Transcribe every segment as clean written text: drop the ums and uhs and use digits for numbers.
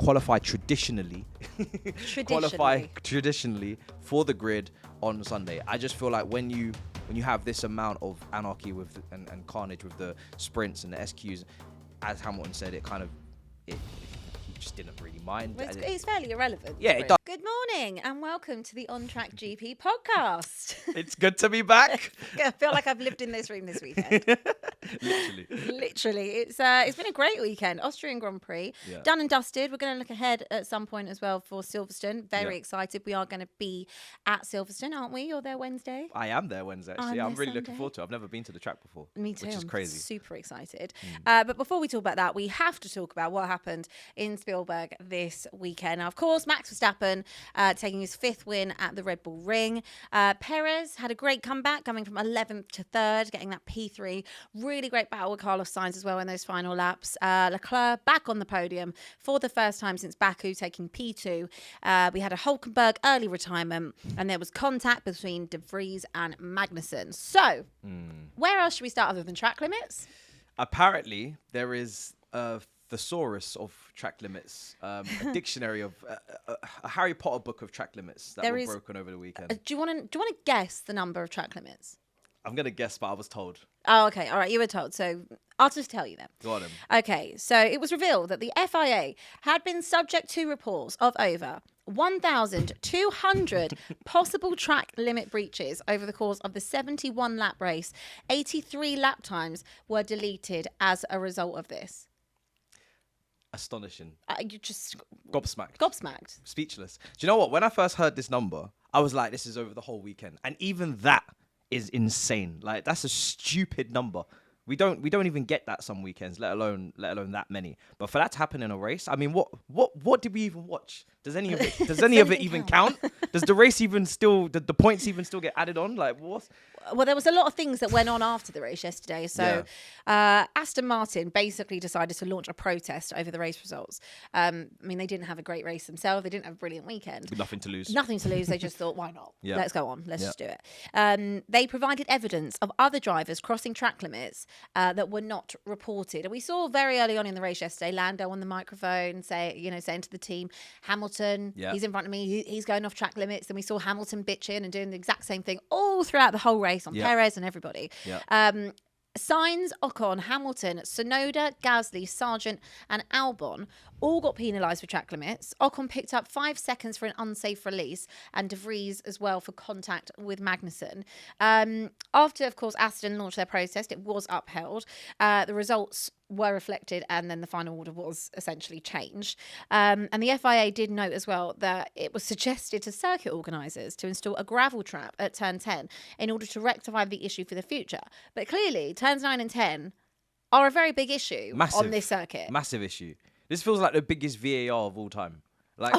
qualify traditionally for the grid on Sunday. I just feel like when you have this amount of anarchy with and carnage with the sprints and the SQs, as Hamilton said, it just didn't really mind. Well, it's fairly irrelevant. Yeah, it does. Good morning and welcome to the On Track GP podcast. It's good to be back. I feel like I've lived in this room this weekend. Literally. It's been a great weekend. Austrian Grand Prix. Yeah. Done and dusted. We're going to look ahead at some point as well for Silverstone. Very excited. We are going to be at Silverstone, aren't we? You're there Wednesday? I am there Wednesday, actually. I'm really looking forward to it. I've never been to the track before. Me too. Which is crazy. I'm super excited. But before we talk about that, we have to talk about what happened in Spielberg this weekend. Now, of course, Max Verstappen taking his 5th win at the Red Bull Ring. Perez had a great comeback, coming from 11th to 3rd, getting that P3. Really great battle with Carlos Sainz as well in those final laps. Leclerc back on the podium for the first time since Baku, taking P2. We had a Hülkenberg early retirement, and there was contact between De Vries and Magnussen. So, where else should we start other than track limits? Apparently, there is a thesaurus of track limits, a dictionary of a Harry Potter book of track limits that were broken over the weekend. Do you want to guess the number of track limits? I'm gonna guess, but I was told. Oh, okay, all right, you were told. So I'll just tell you then. Got him. Okay, so it was revealed that the FIA had been subject to reports of over 1,200 possible track limit breaches over the course of the 71-lap race. 83 lap times were deleted as a result of this. Astonishing. You just gobsmacked, speechless. Do you know what? When I first heard this number, I was like, this is over the whole weekend, and even that is insane. Like, that's a stupid number. We don't even get that some weekends, let alone that many. But for that to happen in a race, I mean, what did we even watch? Does any of it even count? Does the race even still, the points even still get added on? Like, what? Well, there was a lot of things that went on after the race yesterday. So Aston Martin basically decided to launch a protest over the race results. I mean, they didn't have a great race themselves. They didn't have a brilliant weekend. With nothing to lose. They just thought, why not? Let's go on. Let's just do it. They provided evidence of other drivers crossing track limits that were not reported. And we saw very early on in the race yesterday, Lando on the microphone saying to the team, Hamilton, he's in front of me, he's going off track limits. And we saw Hamilton bitching and doing the exact same thing all throughout the whole race on Perez and everybody. Sainz, Ocon, Hamilton, Tsunoda, Gasly, Sargent and Albon all got penalised for track limits. Ocon picked up 5 seconds for an unsafe release, and De Vries as well for contact with Magnussen. After, of course, Aston launched their protest, it was upheld. The results were reflected, and then the final order was essentially changed. And the FIA did note as well that it was suggested to circuit organisers to install a gravel trap at turn 10 in order to rectify the issue for the future. But clearly, turns 9 and 10 are a very big issue on this circuit. Massive issue. This feels like the biggest VAR of all time. Like,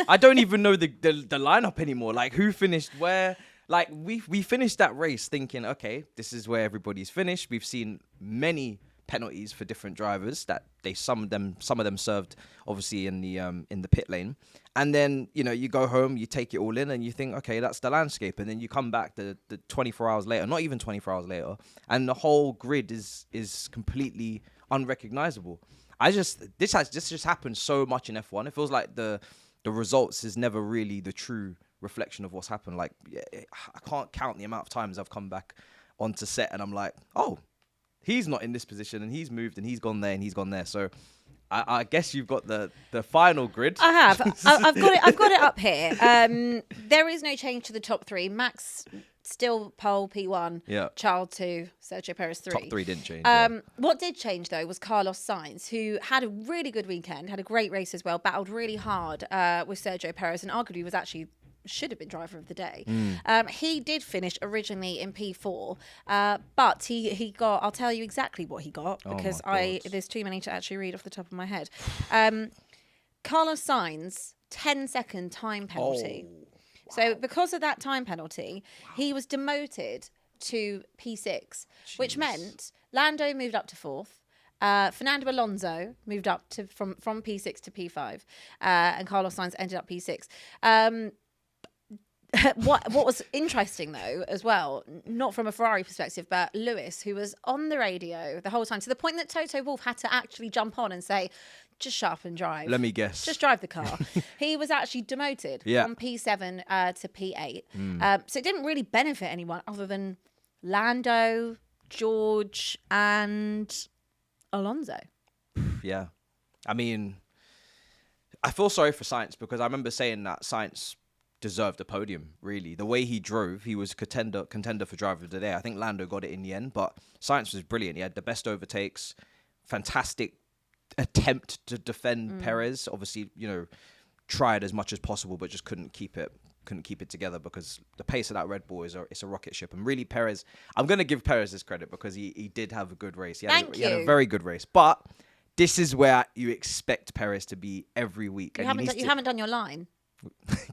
I don't even know the lineup anymore. Like, who finished where? Like, we finished that race thinking, okay, this is where everybody's finished. We've seen many penalties for different drivers that some of them served obviously in the pit lane, and then you go home, you take it all in, and you think, okay, that's the landscape, and then you come back the 24 hours later, not even 24 hours later, and the whole grid is completely unrecognizable. This just happened so much in F1. It feels like the results is never really the true reflection of what's happened. Like, I can't count the amount of times I've come back onto set and I'm like, oh, he's not in this position, and he's moved, and he's gone there, and he's gone there. So I guess you've got the final grid. I have. I've got it up here. There is no change to the top 3. Max still pole P1. Yeah. Charles 2. Sergio Perez 3. Top 3 didn't change. What did change though was Carlos Sainz, who had a really good weekend, had a great race as well, battled really hard with Sergio Perez, and arguably should have been driver of the day. He did finish originally in P4, but he got, I'll tell you exactly what he got, because there's too many to actually read off the top of my head. Carlos Sainz, 10-second time penalty. Wow. So because of that time penalty, he was demoted to P6, which meant Lando moved up to 4th. Fernando Alonso moved up from P6 to P5, and Carlos Sainz ended up P6. what was interesting though as well, not from a Ferrari perspective, but Lewis, who was on the radio the whole time, to the point that Toto Wolff had to actually jump on and say, just shut up and drive. Let me guess. Just drive the car. He was actually demoted from P7 to P8. So it didn't really benefit anyone other than Lando, George and Alonso. Yeah. I mean, I feel sorry for Sainz because I remember saying that Sainz deserved a podium, really. The way he drove, he was contender for driver of the day. I think Lando got it in the end, but Sainz was brilliant. He had the best overtakes, fantastic attempt to defend Perez. Obviously, you know, tried as much as possible, but just couldn't keep it together because the pace of that Red Bull it's a rocket ship. And really, Perez, I'm going to give Perez this credit because he did have a good race. He had a very good race, but this is where you expect Perez to be every week. You haven't done your line.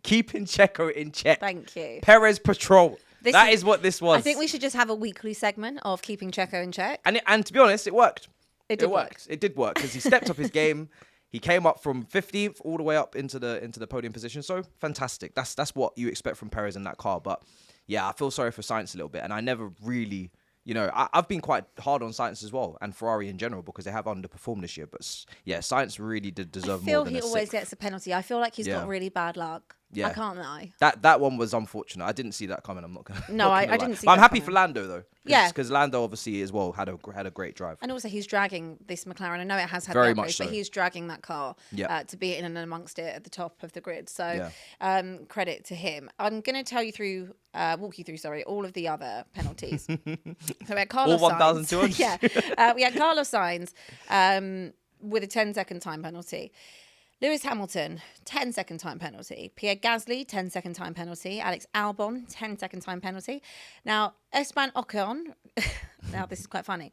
Keeping Checo in check. Thank you. Perez patrol. That is what this was. I think we should just have a weekly segment of keeping Checo in check. And to be honest, it worked. It did work. It did work because he stepped up his game. He came up from 15th all the way up into the podium position. So fantastic. That's what you expect from Perez in that car. But yeah, I feel sorry for Sainz a little bit, and I never really. You know, I've been quite hard on Sainz as well, and Ferrari in general, because they have underperformed this year. But yeah, Sainz really did deserve more than he always gets a penalty. I feel like he's got really bad luck. Yeah. I can't lie. That one was unfortunate. I didn't see that coming. I'm not gonna. No, I didn't see. But I'm happy for Lando though. Because Lando obviously as well had a great drive. And also he's dragging this McLaren. I know it has had very much so, but he's dragging that car to be in and amongst it at the top of the grid. So credit to him. I'm going to walk you through all of the other penalties. So we had Carlos all 1,200. we had Carlos Sainz with a 10-second time penalty. Lewis Hamilton, 10-second time penalty. Pierre Gasly, 10-second time penalty. Alex Albon, 10-second time penalty. Now, Esteban Ocon, now this is quite funny.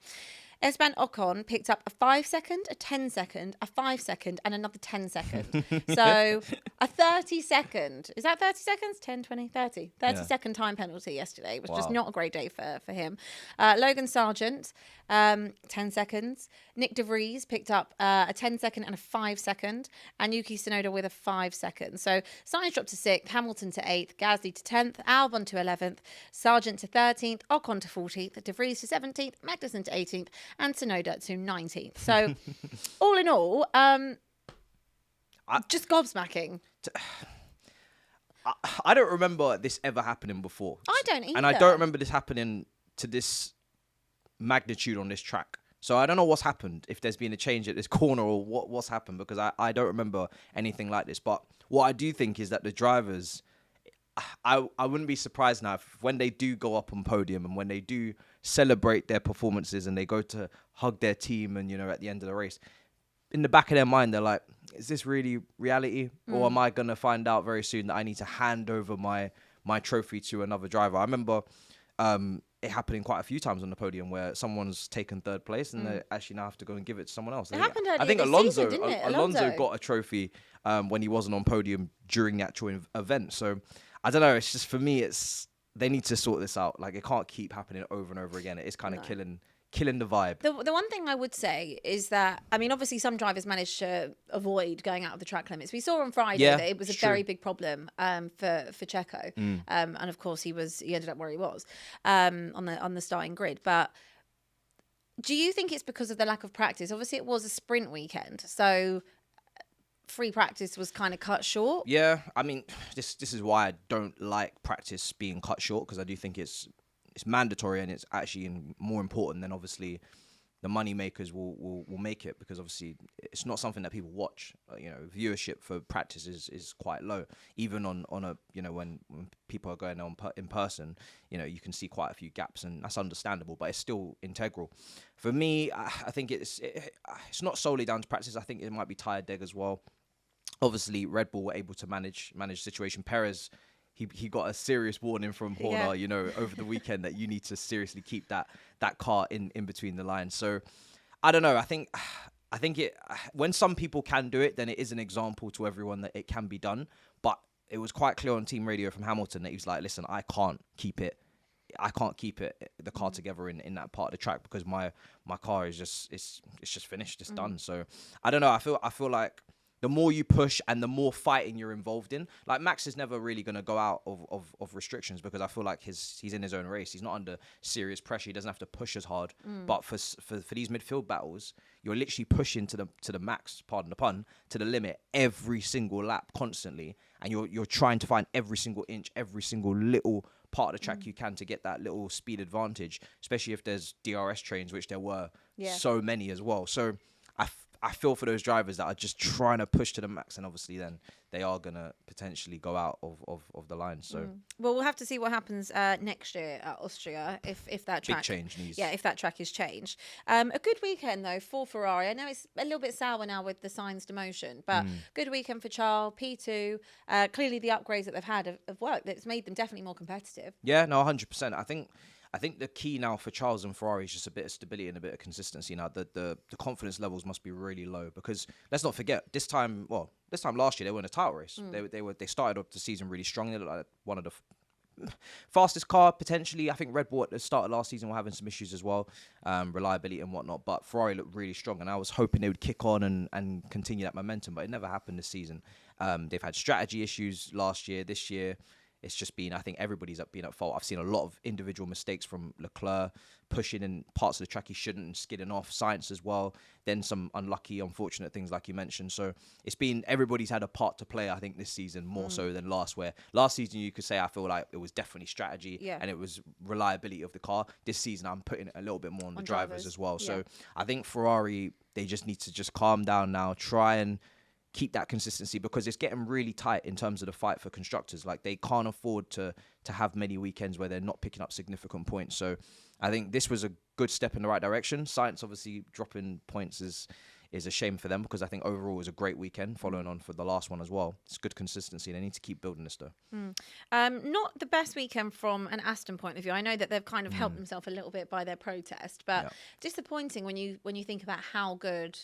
Esteban Ocon picked up a 5-second, a 10-second, a 5-second, and another 10-second. So a 30-second. Is that 30 seconds? 10, 20, 30. 30-second time penalty yesterday. It was just not a great day for him. Logan Sargent, 10 seconds. Nick De Vries picked up a 10-second and a 5-second. And Yuki Tsunoda with a 5-second. So Sainz dropped to 6th, Hamilton to 8th, Gasly to 10th, Albon to 11th, Sargent to 13th, Ocon to 14th, De Vries to 17th, Magnussen to 18th, and Tsunoda to 19th. So, all in all, just gobsmacking. I don't remember this ever happening before. I don't either. And I don't remember this happening to this magnitude on this track. So I don't know what's happened, if there's been a change at this corner or what's happened, because I don't remember anything like this. But what I do think is that the drivers, I wouldn't be surprised now if when they do go up on podium and when they do celebrate their performances and they go to hug their team and, you know, at the end of the race, in the back of their mind, they're like, is this really reality? Or am I going to find out very soon that I need to hand over my trophy to another driver? I remember it happening quite a few times on the podium where someone's taken third place and they actually now have to go and give it to someone else. I think Alonso, didn't it? Alonso got a trophy when he wasn't on podium during the actual event. So I don't know. It's just, for me, they need to sort this out. Like, it can't keep happening over and over again. It is kind of killing the vibe. The one thing I would say is that, I mean, obviously some drivers managed to avoid going out of the track limits. We saw on Friday that it was a very big problem for Checo. And of course he ended up where he was on the starting grid. But do you think it's because of the lack of practice? Obviously it was a sprint weekend, so free practice was kind of cut short. Yeah, I mean, this is why I don't like practice being cut short, because I do think it's mandatory and it's actually more important than obviously the money makers will make it, because obviously it's not something that people watch. You know, viewership for practice is quite low. Even on a, you know, when people are going on in person, you know, you can see quite a few gaps, and that's understandable, but it's still integral. For me, I think it's not solely down to practice. I think it might be tire deg as well. Obviously, Red Bull were able to manage the situation. Perez, he got a serious warning from Horner, you know, over the weekend that you need to seriously keep that car in between the lines. So I don't know. I think it, when some people can do it, then it is an example to everyone that it can be done. But it was quite clear on team radio from Hamilton that he was like, listen, I can't keep the car together in that part of the track, because my car is just it's just finished, it's done. So I don't know. I feel like the more you push and the more fighting you're involved in. Like Max is never really going to go out of restrictions because I feel like he's in his own race. He's not under serious pressure. He doesn't have to push as hard. But for these midfield battles, you're literally pushing to the max, pardon the pun, to the limit every single lap constantly, and you're trying to find every single inch, every single little part of the track you can to get that little speed advantage, especially if there's DRS trains, which there were so many as well. So I feel for those drivers that are just trying to push to the max, and obviously then they are going to potentially go out of the line. So well, we'll have to see what happens next year at Austria if that track... Big change needs. Yeah, if that track is changed. A good weekend, though, for Ferrari. I know it's a little bit sour now with the Sainz demotion, but good weekend for Charles, P2. Clearly the upgrades that they've had have worked. It's made them definitely more competitive. Yeah, no, 100%. I think the key now for Charles and Ferrari is just a bit of stability and a bit of consistency. Now, the confidence levels must be really low because let's not forget this time last year they were in a title race. They started off the season really strong. They looked like one of the fastest car potentially. I think Red Bull at the start of last season were having some issues as well, reliability and whatnot. But Ferrari looked really strong, and I was hoping they would kick on and continue that momentum. But it never happened this season. They've had strategy issues last year. This year, it's just been, I think everybody's been at fault. I've seen a lot of individual mistakes from Leclerc, pushing in parts of the track he shouldn't and skidding off, Sainz as well. Then some unlucky, unfortunate things like you mentioned. So it's been, everybody's had a part to play, I think, this season more so than last, where last season you could say I feel like it was definitely strategy and it was reliability of the car. This season I'm putting it a little bit more on the drivers as well. So I think Ferrari, they just need to just calm down now, try and keep that consistency because it's getting really tight in terms of the fight for constructors. Like they can't afford to have many weekends where they're not picking up significant points. So I think this was a good step in the right direction. Sainz obviously dropping points is a shame for them because I think overall it was a great weekend following on for the last one as well. It's good consistency. They need to keep building this though. Not the best weekend from an Aston point of view. I know that they've kind of helped themselves a little bit by their protest, but disappointing when you think about how good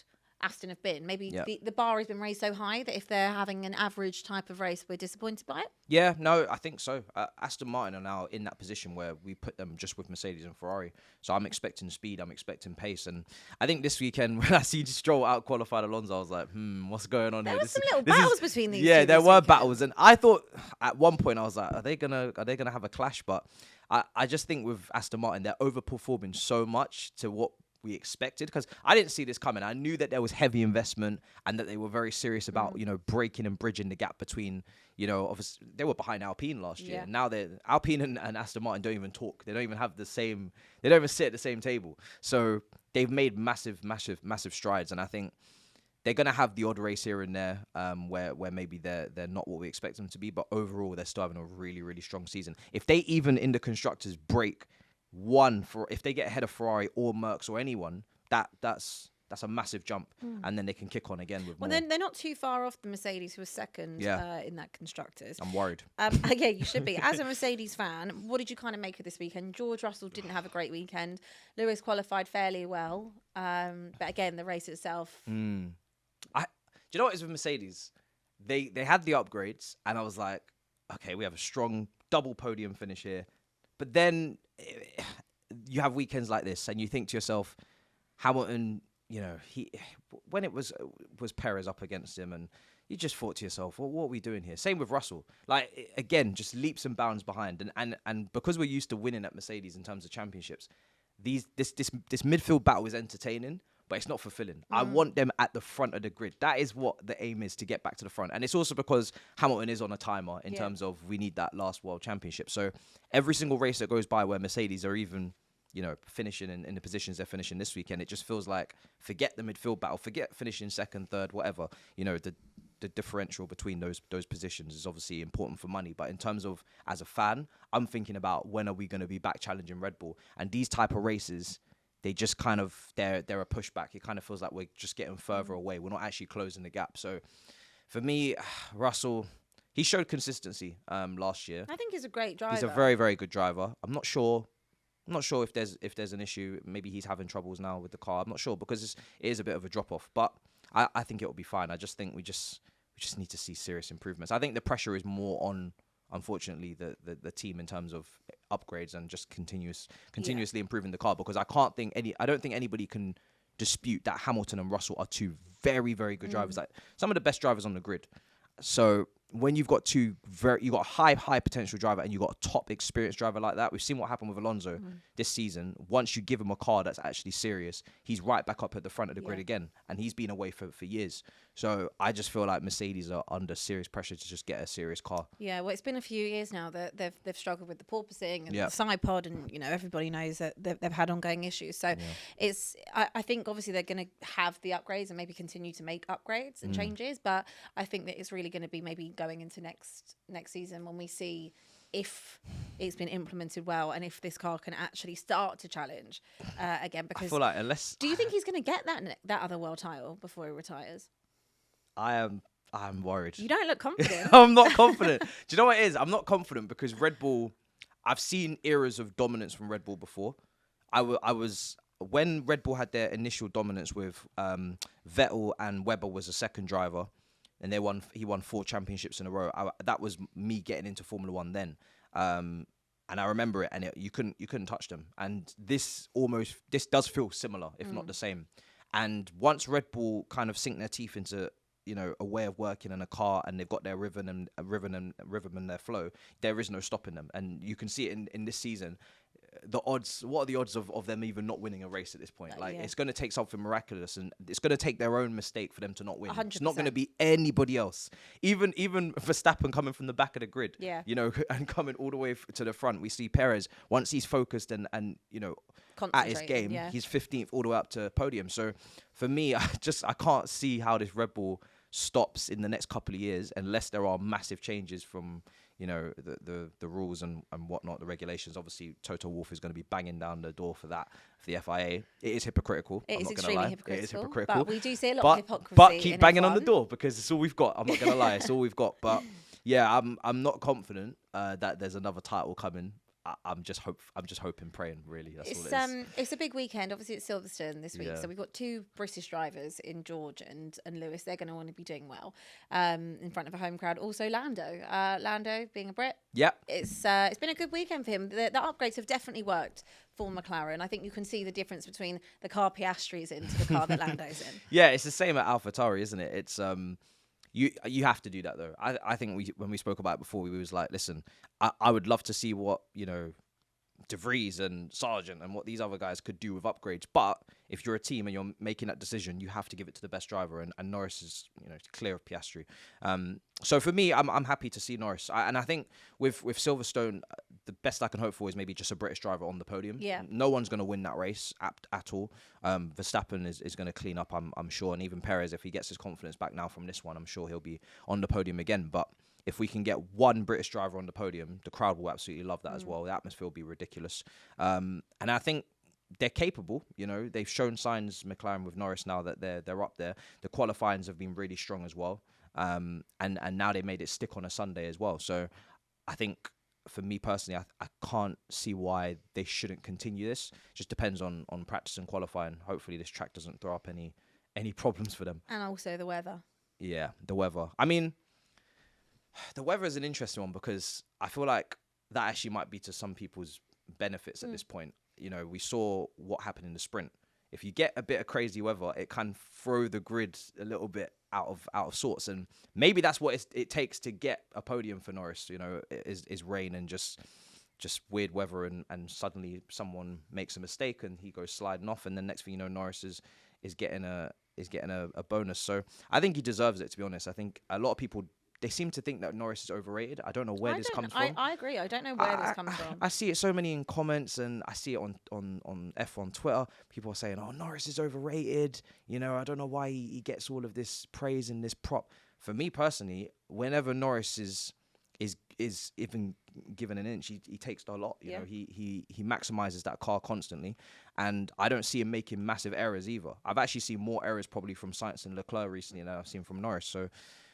Aston have been. Maybe the bar has been raised so high that if they're having an average type of race, we're disappointed by it. Yeah, no, I think so. Aston Martin are now in that position where we put them just with Mercedes and Ferrari. So I'm expecting speed, I'm expecting pace. And I think this weekend, when I see Stroll out-qualified Alonso, I was like, what's going on here? There were some little battles between these two. Yeah, there were battles. And I thought at one point, I was like, are they gonna have a clash? But I just think with Aston Martin, they're overperforming so much to what we expected, because I didn't see this coming. I knew that there was heavy investment and that they were very serious about breaking and bridging the gap between, obviously they were behind Alpine last year. Now Alpine and Aston Martin don't even talk. They don't even have they don't even sit at the same table. So they've made massive strides, and I think they're gonna have the odd race here and there where maybe they're not what we expect them to be, but overall they're still having a really, really strong season. If they even in the constructors break if they get ahead of Ferrari or Mercs or anyone, that's a massive jump, and then they can kick on again with more. Well, they're not too far off the Mercedes, who was second in that constructors. I'm worried. Yeah, you should be. As a Mercedes fan, what did you kind of make of this weekend? George Russell didn't have a great weekend. Lewis qualified fairly well, but again, the race itself. Do you know what is with Mercedes? They had the upgrades, and I was like, okay, we have a strong double podium finish here. But then you have weekends like this, and you think to yourself, Hamilton, when it was Perez up against him, and you just thought to yourself, well, what are we doing here? Same with Russell. Like, again, just leaps and bounds behind. And because we're used to winning at Mercedes in terms of championships, this midfield battle is entertaining, but it's not fulfilling. I want them at the front of the grid. That is what the aim is, to get back to the front. And it's also because Hamilton is on a timer in terms of we need that last World Championship. So every single race that goes by where Mercedes are even, finishing in the positions they're finishing this weekend, it just feels like, forget the midfield battle, forget finishing second, third, whatever. The differential between those positions is obviously important for money. But in terms of, as a fan, I'm thinking about when are we going to be back challenging Red Bull? And these type of races, they just kind of, they're a pushback. It kind of feels like we're just getting further away. We're not actually closing the gap. So for me, Russell, he showed consistency last year. I think he's a great driver. He's a very, very good driver. I'm not sure if there's an issue. Maybe he's having troubles now with the car. I'm not sure, because it is a bit of a drop off. But I think it will be fine. I just think we just need to see serious improvements. I think the pressure is more on, unfortunately, the team in terms of upgrades and just continuously improving the car, because I don't think anybody can dispute that Hamilton and Russell are two very, very good drivers, like some of the best drivers on the grid. So when you've got you got a high potential driver and you got a top experienced driver like that, we've seen what happened with Alonso this season. Once you give him a car that's actually serious, he's right back up at the front of the grid again, and he's been away for years. So I just feel like Mercedes are under serious pressure to just get a serious car. Yeah, well, it's been a few years now that they've struggled with the porpoising and the side pod, and everybody knows that they've had ongoing issues. So I think obviously they're going to have the upgrades and maybe continue to make upgrades and changes, but I think that it's really going to be maybe going into next season when we see if it's been implemented well and if this car can actually start to challenge again. Because I feel like do you think he's going to get that other world title before he retires? I'm worried. You don't look confident. I'm not confident. Do you know what it is? I'm not confident because Red Bull, I've seen eras of dominance from Red Bull before. I was when Red Bull had their initial dominance with Vettel and Webber was a second driver, and he won 4 championships in a row. That was me getting into Formula One then. And I remember it, and you couldn't touch them. And this does feel similar, if not the same. And once Red Bull kind of sink their teeth into a way of working in a car, and they've got their rhythm and their flow, there is no stopping them. And you can see it in this season. The odds, what are the odds of them even not winning a race at this point? It's going to take something miraculous, and it's going to take their own mistake for them to not win. 100%. It's not going to be anybody else. Even Verstappen coming from the back of the grid, and coming all the way to the front. We see Perez, once he's focused and at his game, he's 15th all the way up to podium. So for me, I can't see how this Red Bull stops in the next couple of years unless there are massive changes from the rules and whatnot, the regulations. Obviously, Toto Wolff is going to be banging down the door for the FIA. It is hypocritical. It is extremely hypocritical. It is hypocritical. But we do see a lot of hypocrisy. But keep banging on the door because it's all we've got. I'm not going to lie, it's all we've got. But yeah, I'm not confident that there's another title coming. I'm just hoping, praying. Really, that's all it is. It's a big weekend. Obviously, it's Silverstone this week, so we've got 2 British drivers in George and Lewis. They're going to want to be doing well in front of a home crowd. Also, Lando being a Brit. Yep. It's been a good weekend for him. The upgrades have definitely worked for McLaren. I think you can see the difference between the car Piastri's in to the car that Lando's in. Yeah, it's the same at AlphaTauri, isn't it? It's You have to do that though. I think when we spoke about it before, we was like, listen, I would love to see what De Vries and Sargent and what these other guys could do with upgrades. But if you're a team and you're making that decision, you have to give it to the best driver. And Norris is clear of Piastri. So for me, I'm happy to see Norris. And I think with Silverstone, the best I can hope for is maybe just a British driver on the podium. Yeah. No one's going to win that race at all. Verstappen is going to clean up, I'm sure. And even Perez, if he gets his confidence back now from this one, I'm sure he'll be on the podium again. But if we can get one British driver on the podium, the crowd will absolutely love that as well. The atmosphere will be ridiculous. And I think they're capable. They've shown signs, McLaren with Norris now, that they're up there. The qualifyings have been really strong as well. And now they made it stick on a Sunday as well. So I think for me personally, I can't see why they shouldn't continue this. It just depends on practice and qualifying. Hopefully this track doesn't throw up any problems for them. And also the weather. Yeah, the weather. I mean, the weather is an interesting one because I feel like that actually might be to some people's benefits at this point. We saw what happened in the sprint. If you get a bit of crazy weather, it can throw the grid a little bit out of sorts, and maybe that's what it takes to get a podium for Norris. Is rain and just weird weather, and suddenly someone makes a mistake and he goes sliding off, and then next thing you know, Norris is getting a bonus. So I think he deserves it, to be honest. I think a lot of people, they seem to think that Norris is overrated. I don't know where this comes from. I agree. I don't know where this comes from. I see it so many in comments, and I see it on F1 Twitter. People are saying, "Oh, Norris is overrated." I don't know why he gets all of this praise and this prop. For me personally, whenever Norris is even given an inch, he takes a lot. You know, he maximizes that car constantly, and I don't see him making massive errors either. I've actually seen more errors probably from Sainz and Leclerc recently than I've seen from Norris. So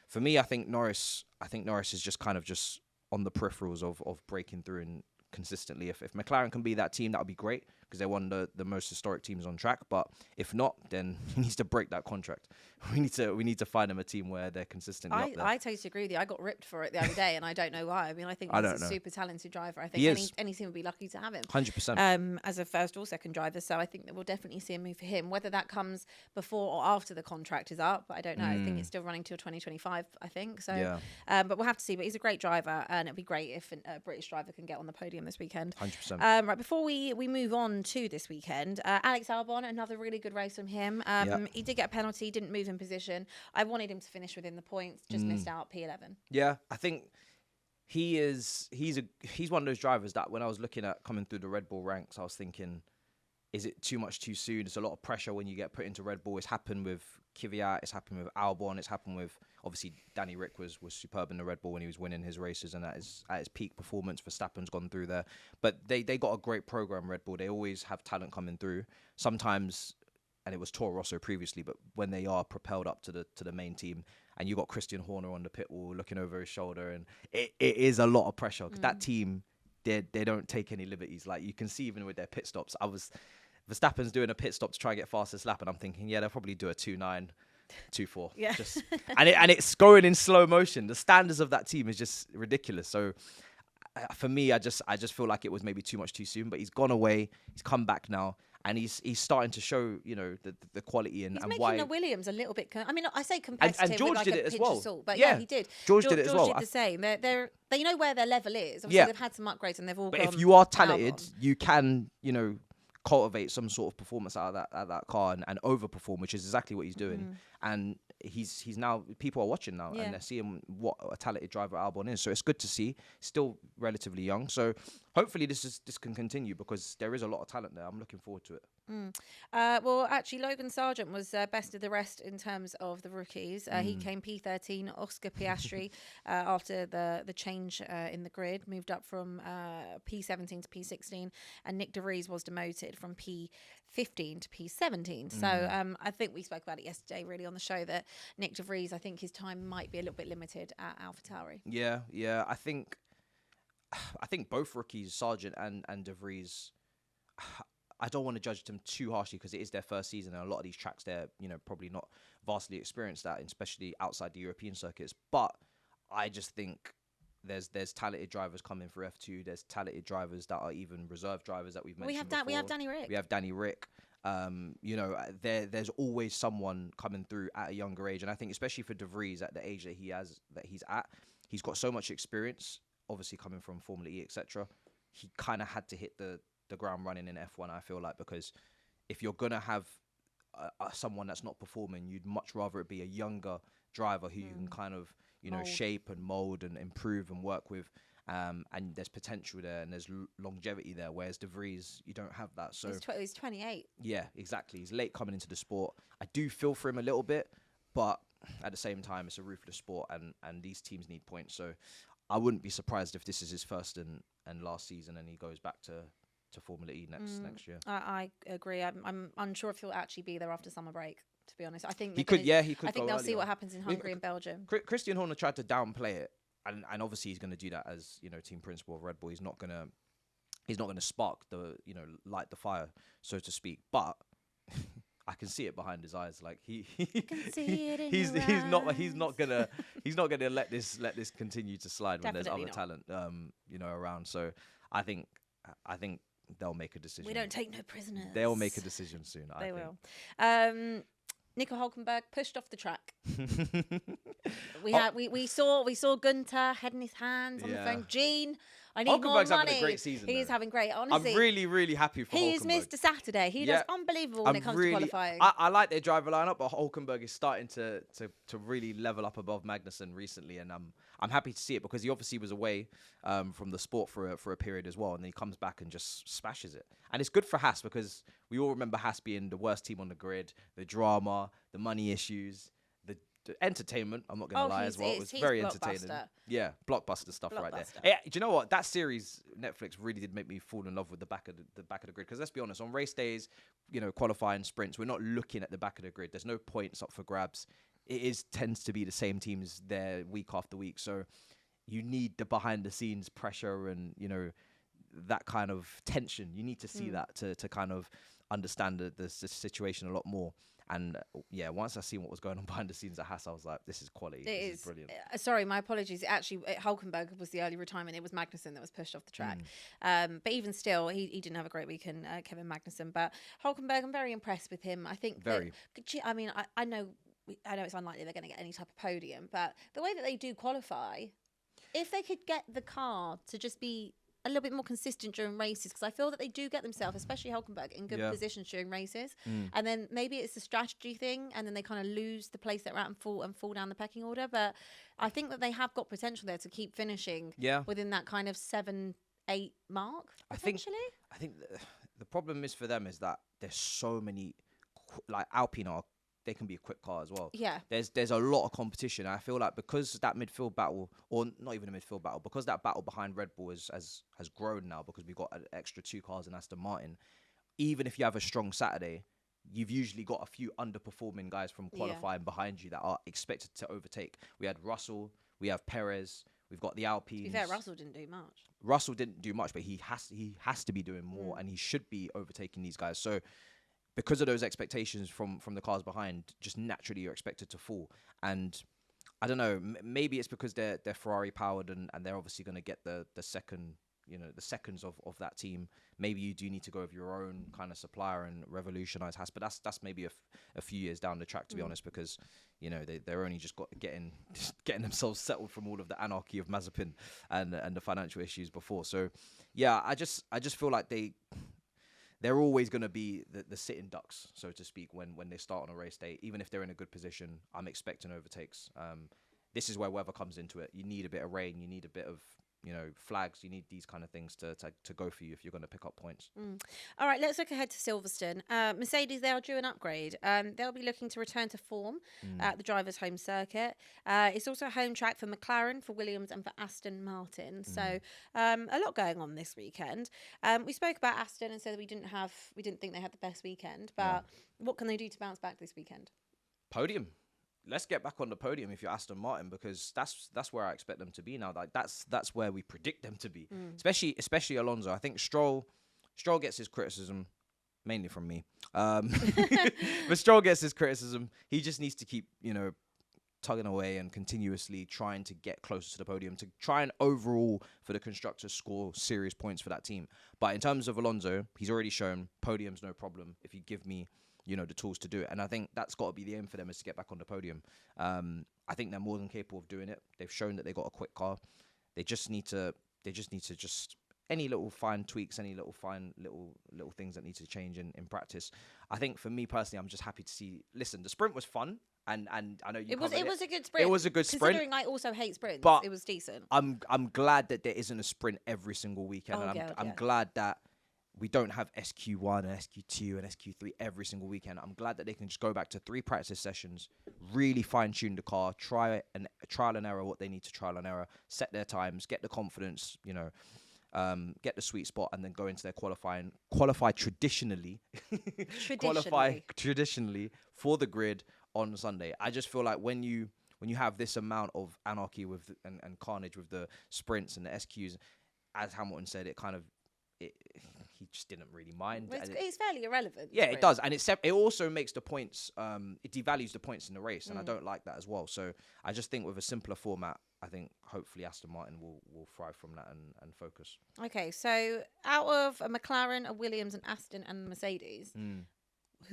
for me, I think Norris is just kind of just on the peripherals of breaking through and consistently. If McLaren can be that team, that would be great, because they're one of the most historic teams on track. But if not, then he needs to break that contract. We need to find him a team where they're consistently up there. I totally agree with you. I got ripped for it the other day, and I don't know why. I mean, I think he's a super talented driver. I think any team would be lucky to have him. 100%. As a first or second driver. So I think that we'll definitely see a move for him. Whether that comes before or after the contract is up, I don't know. I think it's still running till 2025, I think. So, but we'll have to see. But he's a great driver, and it'd be great if a British driver can get on the podium this weekend. 100%. Right, before we move on to this weekend, Alex Albon, another really good race from him. He did get a penalty, didn't move in position. I wanted him to finish within the points, just missed out P11. Yeah, I think he's one of those drivers that when I was looking at coming through the Red Bull ranks, I was thinking, is it too much too soon? There's a lot of pressure when you get put into Red Bull. It's happened with Kvyat, it's happened with Albon, it's happened with, obviously, Danny Rick was superb in the Red Bull when he was winning his races, and at his peak performance, Verstappen's gone through there. But they got a great program, Red Bull. They always have talent coming through. Sometimes, and it was Toro Rosso previously, but when they are propelled up to the main team, and you got Christian Horner on the pit wall looking over his shoulder, and it is a lot of pressure because that team, they don't take any liberties. Like you can see even with their pit stops, Verstappen's doing a pit stop to try and get fastest lap, and I'm thinking, they'll probably do a 2.9, 2.4. Yeah. And it's going in slow motion. The standards of that team is just ridiculous. So for me, I just feel like it was maybe too much too soon. But he's gone away. He's come back now. And he's starting to show, the quality and making why. the Williams a little bit. I say competitive. And George with did it as well. Salt, but yeah, he did. George did it as well. George did the same. They know where their level is. Obviously, they've had some upgrades and they've all. But if you are talented, you can, cultivate some sort of performance out of that car and overperform, which is exactly what he's doing. And he's now, people are watching now and they're seeing what a talented driver Albon is. So it's good to see. Still relatively young. So hopefully this can continue because there is a lot of talent there. I'm looking forward to it. Well, actually, Logan Sargent was best of the rest in terms of the rookies. He came P13. Oscar Piastri, after the change in the grid, moved up from P17 to P16, and Nick De Vries was demoted from P15 to P17. So I think we spoke about it yesterday, really, on the show, that Nick De Vries, I think his time might be a little bit limited at AlphaTauri. Yeah. I think both rookies, Sargent and De Vries, I don't want to judge them too harshly because it is their first season and a lot of these tracks they're probably not vastly experienced at, especially outside the European circuits. But I just think there's talented drivers coming for F2. There's talented drivers that are even reserve drivers that we've mentioned before. We have Danny Rick. We have Danny Rick. There's always someone coming through at a younger age, and I think especially for De Vries at the age that he's at, he's got so much experience. Obviously coming from Formula E, etc. He kind of had to hit the ground running in F1, I feel like, because if you're going to have someone that's not performing, you'd much rather it be a younger driver who you can kind of, shape and mold and improve and work with. And there's potential there and there's longevity there, whereas De Vries, you don't have that. So he's 28. Yeah, exactly. He's late coming into the sport. I do feel for him a little bit, but at the same time, it's a ruthless sport and these teams need points. So I wouldn't be surprised if this is his first and last season and he goes back to Formula E next year. I agree. I'm unsure if he'll actually be there after summer break, to be honest. I think he could. I think they'll see what happens in Hungary and Belgium. Christian Horner tried to downplay it, and obviously he's going to do that as team principal of Red Bull. He's not going to spark light the fire, so to speak. But I can see it behind his eyes. Like I can see it in he's not gonna let this continue to slide. Definitely when there's other talent around. So I think they'll make a decision. We don't take no prisoners. They'll make a decision soon. They will. Nico Hülkenberg pushed off the track. We saw Gunther heading his hands on the phone. Gene, I need more money. Having a great season. He is having great. Honestly, I'm really, really happy for Hülkenberg. He's missed a Saturday. He does unbelievable when it comes to qualifying. I like their driver lineup, but Hülkenberg is starting to really level up above Magnussen recently, and I'm happy to see it because he obviously was away from the sport for a period as well, and then he comes back and just smashes it. And it's good for Haas because we all remember Haas being the worst team on the grid, the drama, the money issues, the entertainment. I'm not going to lie as well. It was very entertaining. Yeah, blockbuster stuff right there. Yeah, do you know what? That series, Netflix, really did make me fall in love with the back of the grid. Because let's be honest, on race days, qualifying sprints, we're not looking at the back of the grid. There's no points up for grabs. It tends to be the same teams there week after week. So you need the behind the scenes pressure and that kind of tension. You need to see that to kind of understand the situation a lot more. And yeah, once I seen what was going on behind the scenes at Haas, I was like, this is quality. This is brilliant. Sorry, my apologies. Actually, Hulkenberg was the early retirement. It was Magnussen that was pushed off the track. But even still, he didn't have a great weekend, Kevin Magnussen. But Hulkenberg, I'm very impressed with him. I think I mean, I know it's unlikely they're going to get any type of podium, but the way that they do qualify, if they could get the car to just be a little bit more consistent during races, because I feel that they do get themselves, especially Hulkenberg, in good positions during races, and then maybe it's a strategy thing, and then they kind of lose the place they're at and fall down the pecking order. But I think that they have got potential there to keep finishing within that kind of 7-8 mark. I think the problem is for them is that there's so many, like Alpine they can be a quick car as well. Yeah. There's a lot of competition. I feel like because that midfield battle, or not even a midfield battle, because that battle behind Red Bull has grown now, because we've got an extra 2 cars in Aston Martin, even if you have a strong Saturday, you've usually got a few underperforming guys from qualifying behind you that are expected to overtake. We had Russell, we have Perez, we've got the Alpines. To be fair, Russell didn't do much. Russell didn't do much, but he has to be doing more, and he should be overtaking these guys. So because of those expectations from the cars behind, just naturally you're expected to fall. And I don't know, maybe it's because they're Ferrari powered and they're obviously going to get the second, the seconds of that team. Maybe you do need to go with your own kind of supplier and revolutionize Haas, but that's maybe a few years down the track, to be honest, because they're only just getting themselves settled from all of the anarchy of Mazepin and the financial issues before. So yeah, I just feel like they're always going to be the sitting ducks, so to speak, when they start on a race day. Even if they're in a good position, I'm expecting overtakes. This is where weather comes into it. You need a bit of rain. You need a bit of flags. You need these kind of things to go for you if you're going to pick up points. All right, let's look ahead to Silverstone. Mercedes, they are due an upgrade. They'll be looking to return to form at the driver's home circuit. It's also a home track for McLaren, for Williams and for Aston Martin. So a lot going on this weekend. We spoke about Aston and said that we didn't think they had the best weekend, but what can they do to bounce back this weekend? Podium. Let's get back on the podium if you're Aston Martin, because that's where I expect them to be now. Like that's where we predict them to be, especially Alonso. I think Stroll gets his criticism mainly from me, but Stroll gets his criticism. He just needs to keep tugging away and continuously trying to get closer to the podium to try and overall for the constructors score serious points for that team. But in terms of Alonso, he's already shown podium's no problem if you give me the tools to do it. And I think that's got to be the aim for them, is to get back on the podium. I think they're more than capable of doing it. They've shown that they got a quick car. They just need to any little fine tweaks, any little fine little things that need to change in practice. I think for me personally, I'm just happy to see. Listen, the sprint was fun, and I know you. It was a good sprint. It was a good sprint. Considering I also hate sprints, but it was decent. I'm glad that there isn't a sprint every single weekend, and I'm glad that we don't have SQ1 and SQ2 and SQ3 every single weekend. I'm glad that they can just go back to 3 practice sessions, really fine-tune the car, trial and error what they need to trial and error, set their times, get the confidence, get the sweet spot, and then go into their qualify traditionally for the grid on Sunday. I just feel like when you have this amount of anarchy with and carnage with the sprints and the SQs, as Hamilton said, he just didn't really mind. Well, it's fairly irrelevant. Yeah, it does, and it also makes the points. It devalues the points in the race, and I don't like that as well. So I just think with a simpler format, I think hopefully Aston Martin will thrive from that and focus. Okay, so out of a McLaren, a Williams, an Aston, and Mercedes,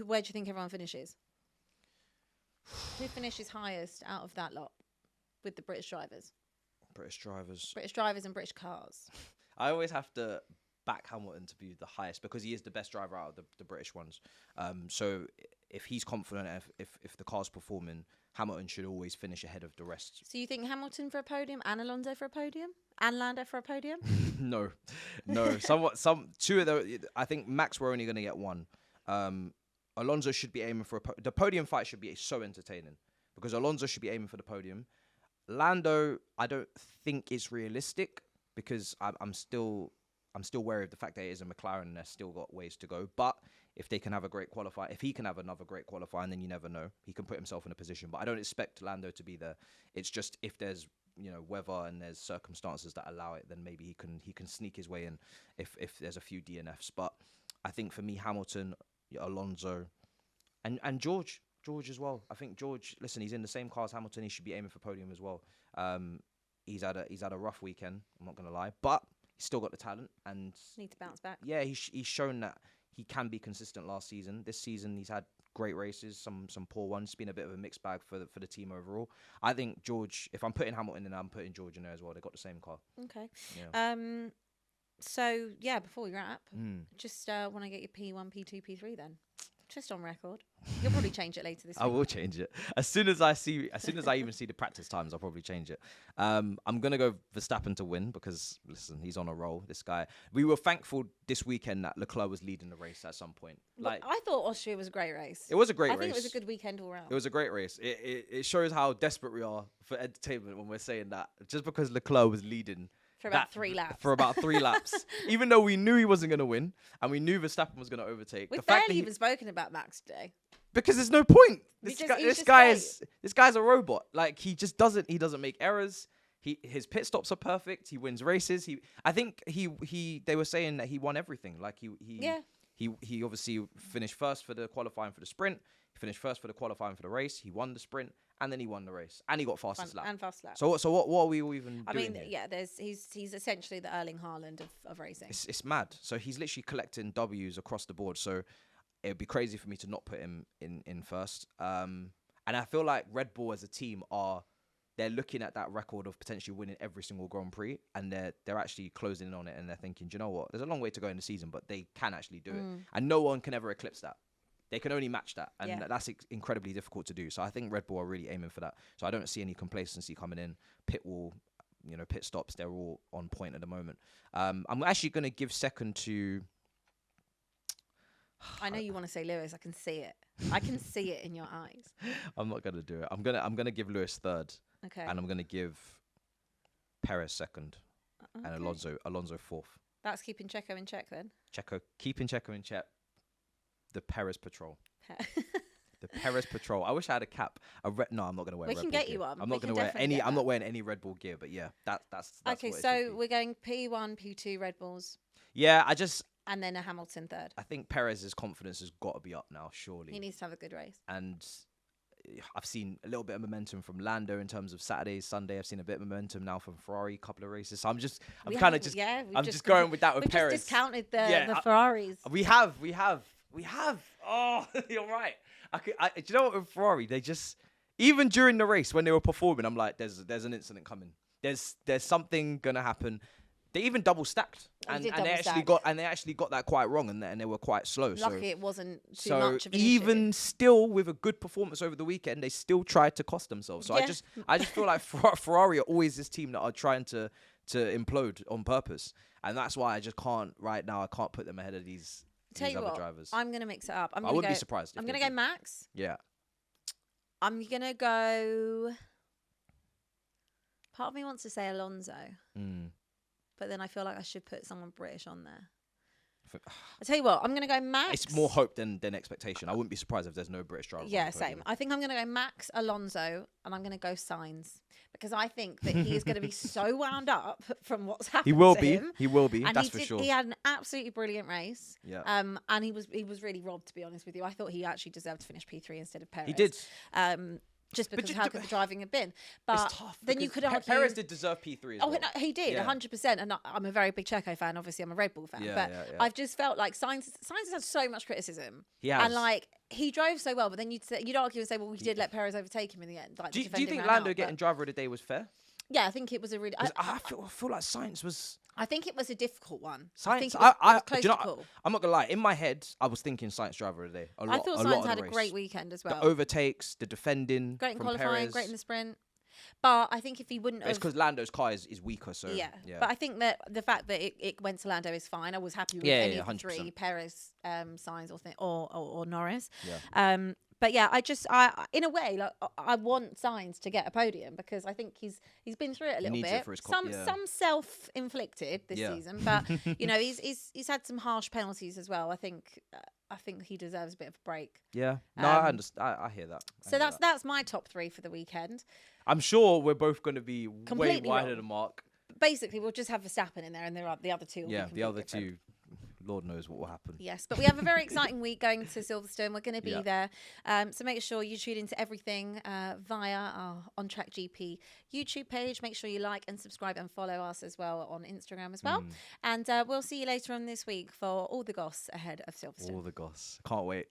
where do you think everyone finishes? Who finishes highest out of that lot with the British drivers? British drivers and British cars. I always have to back Hamilton to be the highest because he is the best driver out of the British ones. So if he's confident, if the car's performing, Hamilton should always finish ahead of the rest. So you think Hamilton for a podium and Alonso for a podium and Lando for a podium? No. Two of those. I think Max, we're only going to get one. Alonso should be aiming for the podium fight should be so entertaining because Alonso should be aiming for the podium. Lando, I don't think it's realistic because I'm still wary of the fact that it is a McLaren and they've still got ways to go. But if they can have a great qualifier, if he can have another great qualifier, and then you never know, he can put himself in a position. But I don't expect Lando to be there. It's just if there's weather and there's circumstances that allow it, then maybe he can sneak his way in if there's a few DNFs. But I think for me, Hamilton, Alonso, and George as well. I think George, listen, he's in the same car as Hamilton. He should be aiming for podium as well. He's had a rough weekend. I'm not gonna lie, but he's still got the talent and need to bounce back. Yeah, he's shown that he can be consistent last season. This season, he's had great races, some poor ones. It's been a bit of a mixed bag for the team overall. I think George, if I'm putting Hamilton in, I'm putting George in there as well. They've got the same car. Okay. Yeah. So yeah, before we wrap, just want to get your P1, P2, P3 then. Just on record. You'll probably change it later this week. I will change it. As soon as I even see the practice times, I'll probably change it. I'm going to go Verstappen to win because, listen, he's on a roll, this guy. We were thankful this weekend that Leclerc was leading the race at some point. Like, I thought Austria was a great race. It was a great race. I think it was a good weekend all round. It was a great race. It shows how desperate we are for entertainment when we're saying that. Just because Leclerc was leading for about 3 laps. For about 3 laps. Even though we knew he wasn't going to win and we knew Verstappen was going to overtake. We've barely even spoken about Max today. Because there's no point. This guy's a robot. Like, he doesn't make errors. His pit stops are perfect. He wins races. They were saying that he won everything. Like, he obviously finished first for the qualifying for the sprint. He finished first for the qualifying for the race. He won the sprint. And then he won the race, and he got fastest lap. So what are we all even doing here? Yeah, he's essentially the Erling Haaland of racing. It's mad. So he's literally collecting W's across the board. So it'd be crazy for me to not put him in first. And I feel like Red Bull as a team they're looking at that record of potentially winning every single Grand Prix, and they're actually closing in on it, and they're thinking, do you know what? There's a long way to go in the season, but they can actually do it, and no one can ever eclipse that. They can only match that, and that's incredibly difficult to do. So I think Red Bull are really aiming for that. So I don't see any complacency coming in. Pit stops, they're all on point at the moment. I'm actually going to give second to... I know you want to say Lewis. I can see it. I can see it in your eyes. I'm not going to do it. I'm gonna give Lewis third. Okay. And I'm going to give Perez second, and Alonso fourth. That's keeping Checo in check then. Keeping Checo in check. The Perez Patrol. The Perez Patrol. I wish I had a cap. No, I'm not going to wear. We can get you one. I'm not going to wear any. I'm not wearing any Red Bull gear. But yeah, that's okay. So we're going P1, P2 Red Bulls. Yeah, and then a Hamilton third. I think Perez's confidence has got to be up now. Surely he needs to have a good race. And I've seen a little bit of momentum from Lando in terms of Saturday, Sunday. I've seen a bit of momentum now from Ferrari, a couple of races. So I'm just going with that with Perez. Just discounted the Ferraris. We have. Oh, you're right. Do you know what with Ferrari? They just, even during the race when they were performing, I'm like, there's an incident coming. There's something gonna happen. They even double stacked, and they actually got that quite wrong, and they were quite slow. Lucky it wasn't too much of an even issue. Still, with a good performance over the weekend, they still tried to cost themselves. So I just feel like Ferrari are always this team that are trying to implode on purpose, and that's why I just can't right now. I can't put them ahead of these. Tell you what, drivers. I'm going to mix it up. I wouldn't be surprised. I'm going to go Max. Yeah. I'm going to go... Part of me wants to say Alonso. But then I feel like I should put someone British on there. I tell you what, I'm going to go Max. It's more hope than expectation. I wouldn't be surprised if there's no British driver. Yeah, same. I think I'm going to go Max, Alonso, and I'm going to go Sainz. Because I think that he is going to be so wound up from what's happened. He will be. And that's for sure. He had an absolutely brilliant race. Yeah. And he was really robbed, to be honest with you. I thought he actually deserved to finish P3 instead of Perez. He did. Just because how good the driving had been. But it's tough then you could argue... Perez did deserve P3 as well. No, he did, 100%. And I'm a very big Checo fan. Obviously, I'm a Red Bull fan. But I've just felt like Sainz has had so much criticism. He has. And, like, he drove so well. But then you'd argue and say, well, we did let Perez overtake him in the end. Like, do you think Lando getting driver of the day was fair? Yeah, I think it was a really... I feel like Sainz was... I think it was a difficult one. Sainz, I think it was close to call. I'm not going to lie. In my head, I was thinking Sainz driver of the day. I thought Sainz had a great weekend as well. The overtakes, the defending. Great in qualifying, Perez. Great in the sprint. But I think if he wouldn't have... It's because Lando's car is weaker, so... Yeah. But I think that the fact that it went to Lando is fine. I was happy with any of the 3, Perez, Sainz or Norris. Yeah. But yeah, in a way, like I want Sainz to get a podium because I think he's been through it a little bit. Some self-inflicted this season, but he's had some harsh penalties as well. I think he deserves a bit of a break. Yeah, no, I understand. I hear that. That's my top 3 for the weekend. I'm sure we're both going to be Completely way wider wrong. than Mark. Basically, we'll just have Verstappen in there, and the other two. The other two. Lord knows what will happen. Yes, but we have a very exciting week going to Silverstone. We're going to be there. So make sure you tune into everything via our On Track GP YouTube page. Make sure you like and subscribe and follow us as well on Instagram as well. And we'll see you later on this week for all the goss ahead of Silverstone. All the goss. Can't wait.